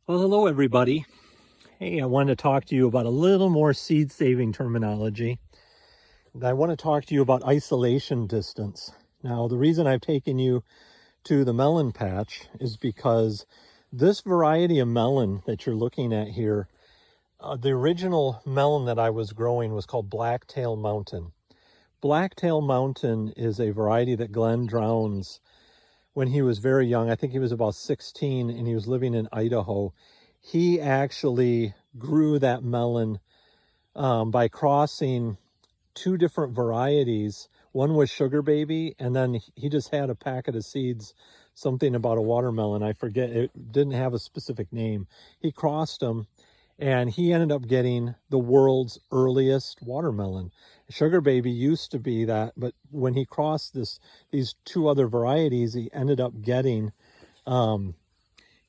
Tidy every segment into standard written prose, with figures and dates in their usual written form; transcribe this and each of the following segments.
Well, hello everybody. Hey, I wanted to talk to you about a little more seed saving terminology. I want to talk to you about isolation distance. Now, the reason I've taken you to the melon patch is because this variety of melon that you're looking at here, the original melon that I was growing was called Blacktail Mountain. Blacktail Mountain is a variety that Glenn Drowns when he was very young. I think he was about 16 and he was living in Idaho. He actually grew that melon by crossing two different varieties. One was Sugar Baby, and then he just had a packet of seeds, something about a watermelon. I forget, it didn't have a specific name. He crossed them, and he ended up getting the world's earliest watermelon. Sugar Baby used to be that, but when he crossed these two other varieties, he ended up getting an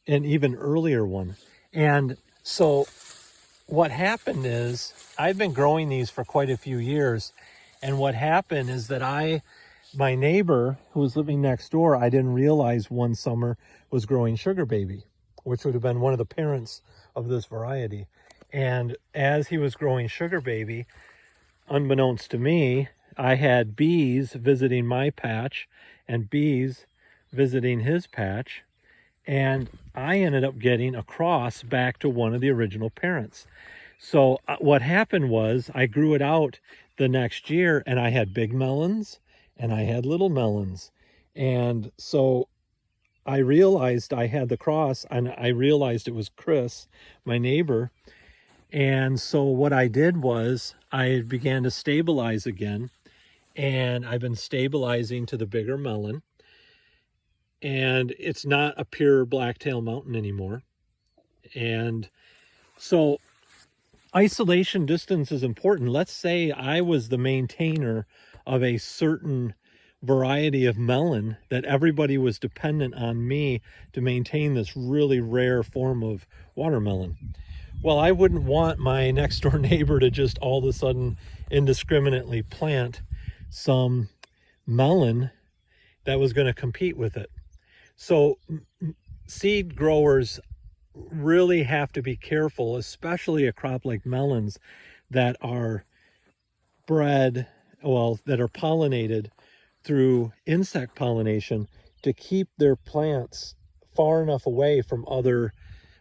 even earlier one. And so what happened is I've been growing these for quite a few years. And what happened is that my neighbor who was living next door, I didn't realize one summer was growing Sugar Baby, which would have been one of the parents of this variety. And as he was growing Sugar Baby, unbeknownst to me, I had bees visiting my patch and bees visiting his patch. And I ended up getting a cross back to one of the original parents. So what happened was I grew it out the next year, and I had big melons and I had little melons. And so I realized I had the cross, and I realized it was Chris, my neighbor. And so what I did was I began to stabilize again, and I've been stabilizing to the bigger melon. And it's not a pure Blacktail Mountain anymore. And so isolation distance is important. Let's say I was the maintainer of a certain variety of melon that everybody was dependent on me to maintain this really rare form of watermelon. Well, I wouldn't want my next door neighbor to just all of a sudden indiscriminately plant some melon that was going to compete with it. So seed growers really have to be careful, especially a crop like melons that are bred, well, that are pollinated through insect pollination, to keep their plants far enough away from other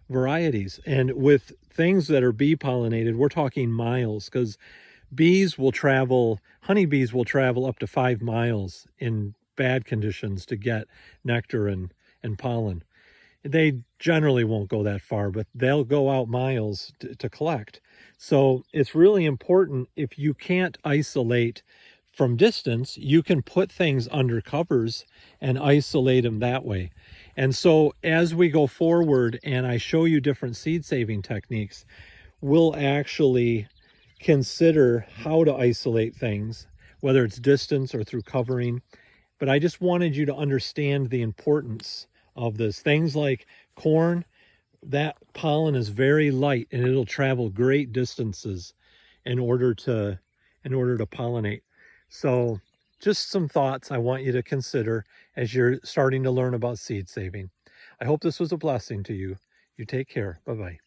varieties. And with things that are bee pollinated, we're talking miles, because honeybees will travel up to 5 miles in bad conditions to get nectar and pollen. They generally won't go that far, but they'll go out miles to collect. So it's really important, if you can't isolate from distance, you can put things under covers and isolate them that way. And so as we go forward and I show you different seed saving techniques, we'll actually consider how to isolate things, whether it's distance or through covering. But I just wanted you to understand the importance of this. Things like corn, that pollen is very light and it'll travel great distances in order to pollinate. So just some thoughts I want you to consider as you're starting to learn about seed saving. I hope this was a blessing to you. You take care. Bye-bye.